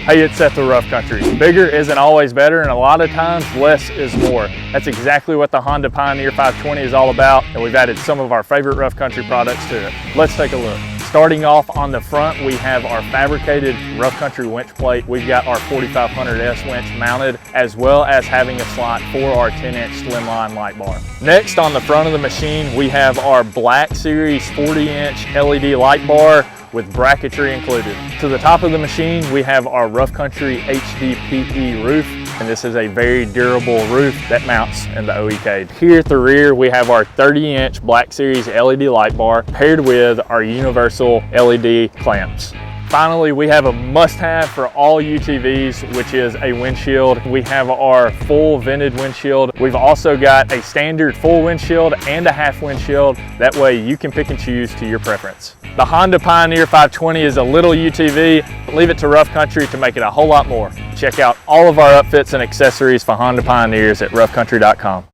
Hey, it's Seth with Rough Country. Bigger isn't always better, and a lot of times less is more. That's exactly what the Honda Pioneer 520 is all about, and we've added some of our favorite Rough Country products to it. Let's take a look. Starting off on the front, we have our fabricated Rough Country winch plate. We've got our 4500S winch mounted, as well as having a slot for our 10-inch slimline light bar. Next, on the front of the machine, we have our Black Series 40-inch LED light bar with bracketry included. To the top of the machine, we have our Rough Country HDPE roof, and this is a very durable roof that mounts in the OEK. Here at the rear, we have our 30-inch Black Series LED light bar paired with our universal LED clamps. Finally, we have a must-have for all UTVs, which is a windshield. We have our full vented windshield. We've also got a standard full windshield and a half windshield. That way you can pick and choose to your preference. The Honda Pioneer 520 is a little UTV. Leave it to Rough Country to make it a whole lot more. Check out all of our upfits and accessories for Honda Pioneers at roughcountry.com.